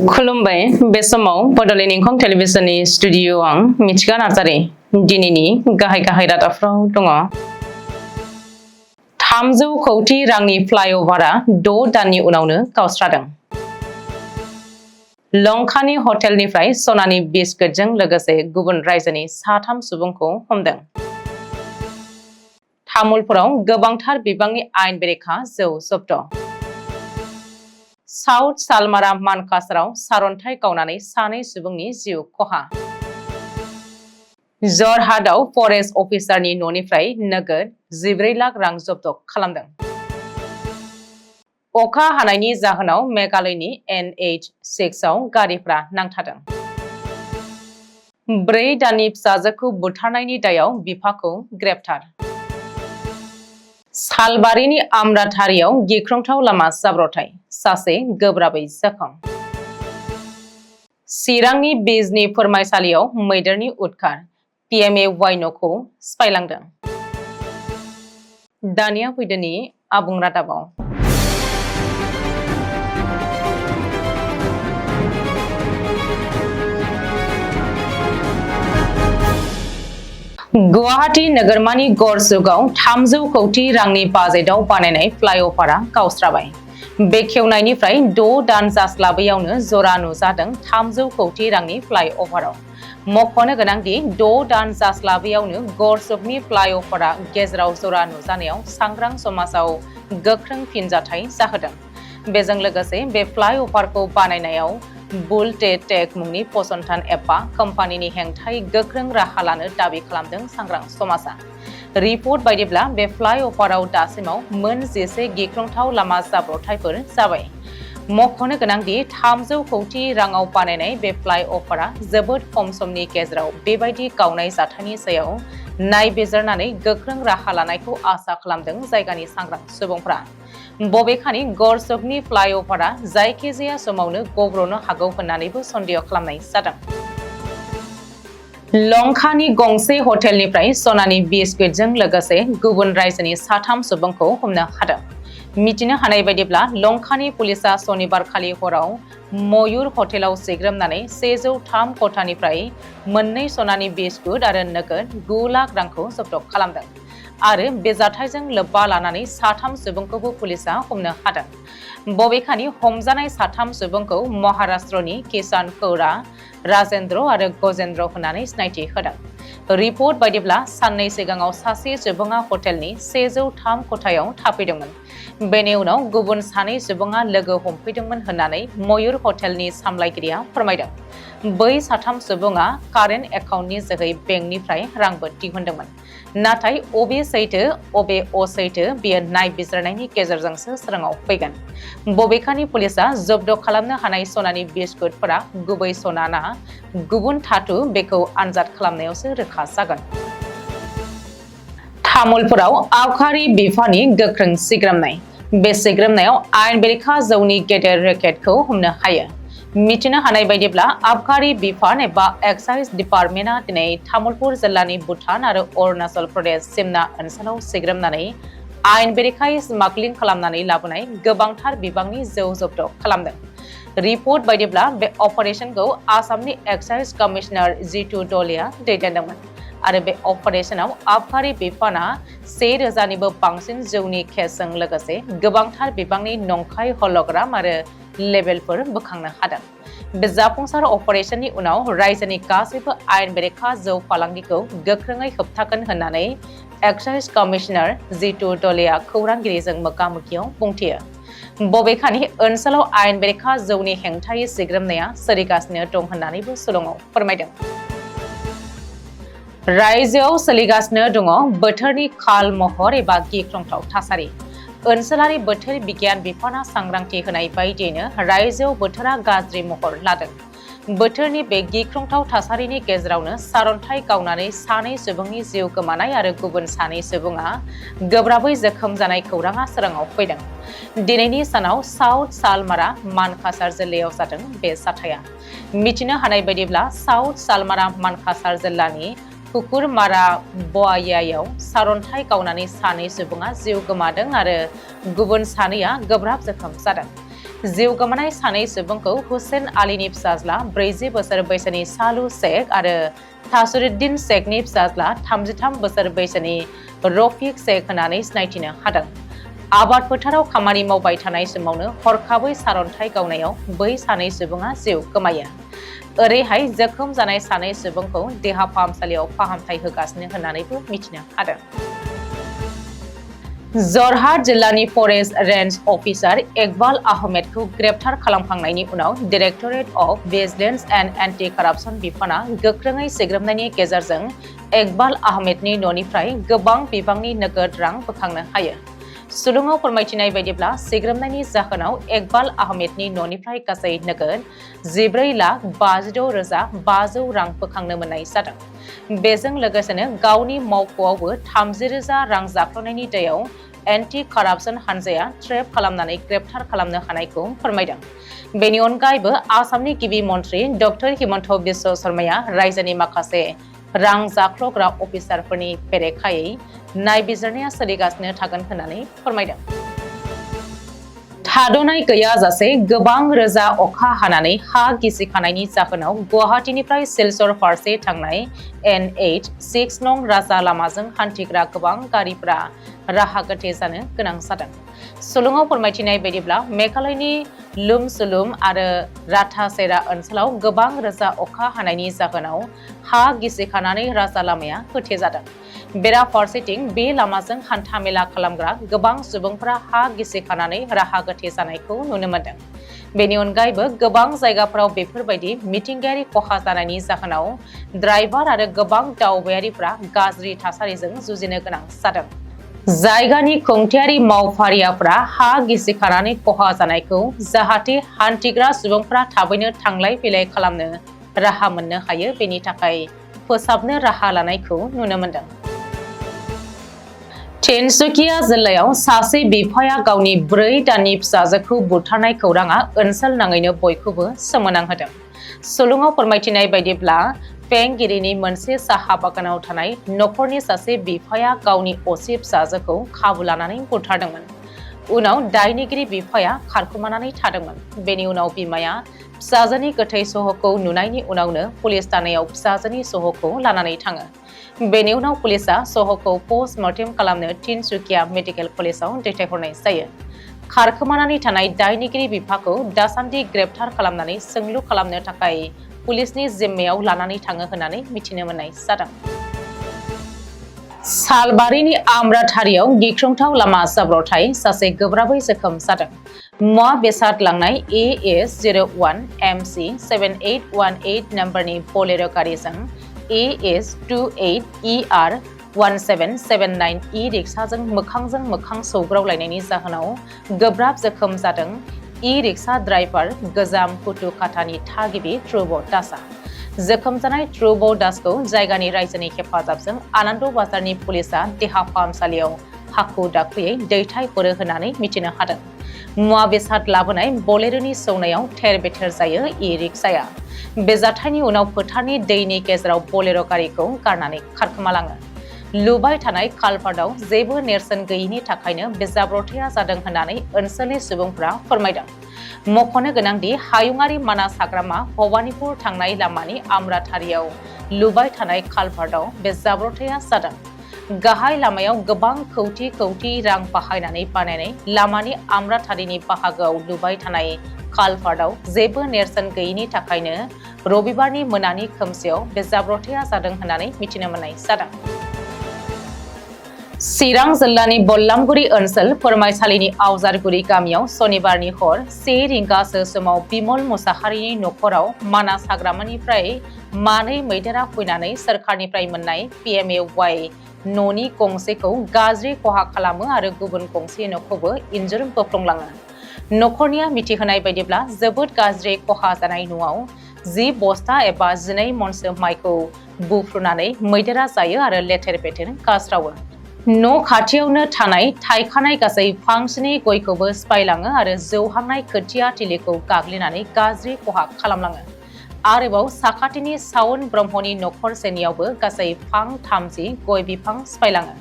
खुलुमबाय बे समाव बडलेण्ड इंखं टेलिभिजननि स्टुडिअ आं मिथिगा नार्जारि दिनैनि गाहाय रादाबफ्राव दङ। 300 कौटि रांनि फ्लाइअभारआ 6 दाननि उनावनो गावस्रादों। लंकानि हटेलनिफ्राय सनानि बिस्कुटजों लोगोसे गुबुन रायजोनि 3 सुबुंखौ हमदों। तामुलपुराव गोबांथार बिबांनि आयेन बेरेखा जौ जब्द। साउथ सालमारा मानकासराव सारन्थाइ गावनानै 2 सुबुंनि जिउ खहा। जरहाटआव फरेस्ट अफिसारनि न'निफ्राय नोगोद 14 लाख रां जब्द खालामदों। अखा हानायनि जाहोनाव मेघालयनि NH6 आव गारिफ्रा नांथादों। 4 दाननि फिसाजोखौ बुथारनायनि दायाव बिफाखौ ग्रेप्टार। सालबारिनि आमराथारियाव गिख्रंथाव लामा जाब्रबथाय, सासे गोब्राबै जखम। चिरांनि बिजनी फोरमायसालियाव मैदेरनि उदखार, PMAY न'खौ सिफायलांदों। दानिया फैदोनि आबुं रादाबाव। गुवाहाटी नोगोरमानि गरजुगाव 300 कौटि रांनि बाजेटआव बानायनाय फ्लाइअभारआ गावस्राबाय। बेखेवनायनिफ्राय 6 दान जास्लाबैयावनो जरा नुजादों 300 कौटि रांनि फ्लाइअभाराव। मख'नो गोनांदि 6 दान जास्लाबैयावनो गरजुगनि फ्लाइअभारआ गेजेराव जरा नुजानायाव सांग्रां समाजाव गोख्रों फिनजाथाय जाहोदों। बेजों लोगोसे बे फ्लाइअभारखौ बानायनायाव बुल टेक मुंनि फसंथान एबा कम्पानिनि हेंथायै गोख्रों राहा लानो दाबि खालामदों सांग्रां समाजा। रिपर्ट बायदिब्ला बे फ्लाइअभाराव दासिमाव मोन 11 गिख्रंथाव लामा जाब्रबथायफोर जाबाय। मख'नो गोनांदि 300 कौटि राङाव बानायनाय बे फ्लाइअभारआ जोबोद खम समनि गेजेराव बेबायदि गावनाय जाथायनि सायाव नायबिजिरनानै गोख्रों राहा लानायखौ आसा खालामदों जायगानि सांग्रां सुबुंफ्रा। बबेखानि गरजुगनि फ्लाइअभारआ जायखिजाया समावनो गब्र'नो हागौ होननानैबो सन्देह खालामनाय जादों। लंकानि गंसे हटेलनिफ्राय सनानि बिस्कुटजों लोगोसे गुबुन रायजोनि 3 सुबुंखौ हमनो हादों। मिथिनो हानाय बायदिब्ला लंकानि पुलिसआ सनिबारखालि हराव मयूर हटेलाव सिग्रोमनानै 103 खथानिफ्राय 2 सनानि बिस्कुट आरो नोगोद 9 लाख रांखौ जब्द खालामदों आरो बे जाथायजों लोब्बा लानानै 3 सुबुंखौबो पुलिसआ हमनो हादों। बबेखानि हमजानाय 3 सुबुंखौ महाराष्ट्रनि किसान कौरा, राजेन्द्र आरो गजेन्द्र होननानै सिनायथि होदों। रिपर्ट बायदिब्ला साननै सिगाङाव सासे सुबुङा हटेलनि 103 खथायाव थाफैदोंमोन। बेनि उनाव गुबुन 2 सुबुङा लोगो हमफैदोंमोन होननानै मयूर हटेलनि सामलायगिरिया फोरमायदों। बै 3 सुबुङा कारेन्ट एकाउन्टनि जोहै बेंकनिफ्राय रांबो दिहुनदोंमोन। नाथाय अबे सैथो अबे असैथो बेयो नायबिजिरनायनि गेजेरजोंसो सोराङाव फैगोन। बबेखानि पुलिसआ जब्द खालामनो हानाय सनानि बिस्कुटफोरा गुबै सना ना गुबुन धातु बेखौ आनजाद खालामनायावसो रोखा जागोन। तामुलपुराव आबखारि बिफानि गोख्रों सिग्रोमनाय। बे सिग्रोमनायाव आयेन बेरेखा जौनि गेदेर रेकेटखौ हमनो हायो। मिथिनो हानाय बायदिब्ला आबखारि बिफान एबा एक्साइज डिपार्टमेन्टआ दिनै तामुलपुर जिल्लानि भुटान आरो अरुणाचल प्रदेश सिमना ओनसोलाव सिग्रोमनानै आयेन बेरेखायै स्मागलिं खालामनानै लाबोनाय गोबांथार बिबांनि जौ जब्द खालामदों। रिपर्ट बायदिब्ला बे अपारेशनखौ आसामनि एक्साइज कमिशनार जितु दलिया दैदेनदोंमोन आरो बे अपारेशनाव आबखारि बिफानआ 1000निबो बांसिन जौनि केसजों लोगोसे गोबांथार बिबांनि नंखाय हल'ग्राम आरो लेबेलफोर बोखांनो हादों। बे जाफुंसार अपारेशननि उनाव रायजोनि गासैबो आयेन बेरेखा जौ फालांगिखौ गोख्रोङै होबथागोन होननानै एक्साइज कमिशनार जितु दलिया खौरांगिरिजों मोगा-मोगियाव बुंथियो। बबेखानि ओनसोलाव आयेन बेरेखा जौनि हेंथायै सिग्रोमनाया सोलिगासिनो दं होननानैबो सुलुङाव फोरमायदों। रायजोआव सोलिगासिनो दङ बोथोरनि काल महर एबा गिख्रंथाव थासारि। ओनसोलारि बोथोर बिगियान बिफाना सांग्रांथि होनाय बायदियैनो रायजोआव बोथोरा गाज्रि महर लादों। बोथोरनि बे गिख्रंथाव थासारिनि गेजेरावनो सारन्थाइ गावनानै 2 सुबुंनि जिउ गोमानाय आरो गुबुन 2 सुबुङा गोब्राबै जोखोम जानाय खौराङा सोराङाव फैदों। दिनैनि सानाव साउथ सालमारा मानकासार जिल्लायाव जादों बे जाथाया। मिथिनो हानाय बायदिब्ला साउथ सालमारा मानकासार जिल्लानि कुकुरमारा बयायाव सारन्थाइ गावनानै 2 सुबुङा जिउ गोमादों आरो गुबुन 2आ गोब्राब जोखोम जादों। जिउ गोमानाय सानै सुबुंखौ हुसेन आलीनि फिसाज्ला 40 बोसोर बैसोनि सालु शेख आरो तासुरुद्दिन शेखनि फिसाज्ला 33 बोसोर बैसोनि रफिक शेख होननानै सिनायथिनो हादों। आबाद फोथाराव खामानि मावबाय थानाय समावनो हरखाबै सारअन्थाइ गावनायाव बै सानै सुबुङा जिउ गोमायो। ओरैहाय जोखोम जानाय सानै सुबुंखौ देहा फाहामसालियाव फाहामथाय होगासिनो होननानैबो मिथिनो हादों। जरहाट जिल्लानि फरेस्ट रेन्ज अफिसार इकबाल आहमेदखौ ग्रेप्तार खालामखांनायनि उनाव directorate of vigilance and anti corruption बिफाना गोख्रोङै सिग्रोमनायनि गेजेरजों इकबाल आहमेदनि न'निफ्राय गोबां बिबांनि नोगोद रां बोखांनो हायो। सुलुङाव फोरमायथिनाय बायदिब्ला सिग्रोमनायनि जाहोनाव इकबाल आहमेदनि न'निफ्राय गासै नोगोद 14,56,500 रां बोखांनो मोननाय जादों। बेजों लोगोसेनो गावनि मावख'आवबो 30,000 रां जाख्ल'नायनि दायाव एन्टि कारापसन हानजाया ट्रेप खालामनानै ग्रेप्तार खालामनो हानायखौ फोरमायदों। बेनि अनगायैबो आसामनि गिबि मन्थ्रि डक्टर हिमन्त बिश्व शर्माया रायजोनि माखासे रां जाख्ल'ग्रा अफिसारफोरनि बेरेखायै नायबिजिरनाया सोलिगासिनो थागोन होननानै फोरमायदों। थाद'नाय गैयाजासे गोबां रोजा अखा हानानै हा गिसिखानायनि जाहोनाव गुवाहाटीनिफ्राय सिलचर फारसे थांनाय NH6 नं राजा लामाजों हान्थिग्रा गोबां गारिफोरा राहा गोथे जानो गोनां जादों। सुलुङाव फोरमायथिनाय बायदिब्ला मेघालयनि लुमसुलुम आरो राथासेरा ओनसोलाव गोबां रोजा अखा हानायनि जाहोनाव हा गिसिखानानै राजा लामाया गोथे जादों। बेराफारसेथिं बे लामाजों हान्थामेला खालामग्रा गोबां सुबुंफोरा हा गिसिखानानै राहा गोथे जानायखौ नुनो मोनदों। बेनि अनगायैबो गोबां जायगाफोराव बेफोरबायदि मिथिंगायारि खहा जानायनि जाहोनाव ड्राइभार आरो गोबां दावबायारिफ्रा गाज्रि थासारिजों जुजिनो गोनां जादों। जायगानि खुंथायारि मावफारियाफ्रा हा गिसिखानानै खहा जानायखौ जाहाथे हान्थिग्रा सुबुंफ्रा थाबैनो थांलाय फैलाय खालामनो राहा मोननो हायो बेनि थाखाय फोसाबनो राहा लानायखौ नुनो मोनदों। तिनसुकिया जिल्लायाव सासे बिफाया गावनि 4 दाननि फिसाजोखौ बुथारनाय खौराङा ओनसोल नाङैनो बयखौबो सोमोनांहोदों। सुलुङाव फोरमायथिनाय बायदिब्ला पेंगिरिनि मोनसे साहा बागानाव थानाय नखरनि सासे बिफाया गावनि असे फिसाजोखौ खाबु लानानै बुथारदोंमोन। उनाव दायनिगिरि बिफाया खारखोमानानै थादोंमोन। बेनि उनाव बिमाया फिसाजोनि गोथै सह'खौ नुनायनि उनावनो पुलिस थानायाव फिसाजोनि सह'खौ लानानै थाङो। बेनि उनाव पुलिसआ सह'खौ पस्टमर्टेम खालामनो तिनसुकिया मेडिकेल कलेजाव दैथायहरनाय जायो। खारखोमानानै थानाय दायनिगिरि बिफाखौ दासान्दि ग्रेप्तार खालामनानै सोंलु खालामनो थाखाय पुलिसनि जिम्मायाव लानानै थाङो होननानै मिथिनो मोननाय जादों। सालबारिनि आम्राथारियाव गिख्रंथाव लामा जाब्रबथाय सासे गोब्राबै जोखोम जादों। मुवा बेसाद लांनाय AS01 MC 7818 नम्बरनि बलेर' गारिजों AS28 ER 1779 रिक्साजों मोखांजों मोखां सौग्रावलायनायनि जाहोनाव गोब्राब जोखोम जादों रिक्सा ड्राइभार गोजाम फुटुकाटानि थागिबि ध्रुब दासआ। जोखोम जानाय ध्रुब दासखौ जायगानि रायजोनि हेफाजाबजों आनन्द बाजारनि पुलिसआ देहा फाहामसालियाव हाखु दाखुयै दैथायहरो होननानै मिथिनो हादों। मुवा बेसाद लाबोनाय बलेर'नि सौनायाव थेर बेथेर जायो रिक्साया। बे जाथायनि उनाव फोथारनि दैनि गेजेराव बलेर' गारिखौ गारनानै खारखोमालाङो। लुबाय थानाय कालभार्टआव जेबो नेरसोन गैयिनि थाखायनो बे जाब्रबथाया जादों होननानै ओनसोलनि सुबुंफ्रा फोरमायदों। मख'नो गोनांदि हायुङारि मानास हाग्रामा भबानिपुर थांनाय लामानि आम्राथारियाव लुबाय थानाय कालभार्टआव बे जाब्रबथाया जादों। गाहाय लामायाव गोबां कौटि रां बाहायनानै बानायनाय लामानि आम्राथारिनि बाहागोआव लुबाय थानाय कालभार्टआव जेबो नेरसोन गैयिनि थाखायनो रबिबारनि मोनानि खोमसियाव बे जाब्रबथाया जादों होननानै मिथिनो मोननाय जादों। चिरां जिल्लानि बल्लामगुरि ओनसोल फोरमायसालिनि आवजारगुरि गामियाव सनिबारनि हर 1 रिंगासो समाव बिमल मुसाहारिनि नखराव मानास हाग्रामानिफ्राय मानै मैदेरा फैनानै सोरखारनिफ्राय मोननाय PMAY न'नि गंसेखौ गाज्रि खहा खालामो आरो गुबुन गंसे न'खौबो इन्जुर बोफ्लंलाङो। नखरनिया मिथिहोनाय बायदिब्ला जोबोद गाज्रि खहा जानाय न'आव 10 बस्ता एबा 12 मनसो माइखौ बुफ्रुनानै मैदेरा जायो आरो लेथेर फेथेर गारस्रावो। न' खाथियावनो थानाय थायखानाय गासै फांसेनि गयखौबो सिफायलाङो आरो जौहांनाय खोथिया थिलिखौ गाग्लिनानै गाज्रि खहा खालामलाङो। आरोबाव साखाथिनि सावन ब्रह्मनि नखरसेनियावबो गासै फां 30 गय बिफां सिफायलाङो।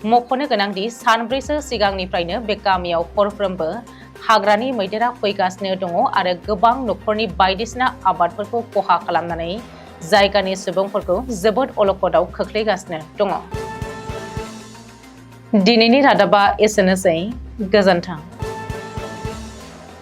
मख'नो गोनांदि सानब्रैसो सिगांनिफ्रायनो बे गामियाव हरफ्रोमबो हाग्रानि मैदेरा फैगासिनो दङ आरो गोबां नखरनि बायदिसिना आबादफोरखौ खहा खालामनानै जायगानि सुबुंफोरखौ जोबोद अलखदाव खोख्लैगासिनो दङ। दिनैनि रादाबा एसेनोसै, गोजोन्थों।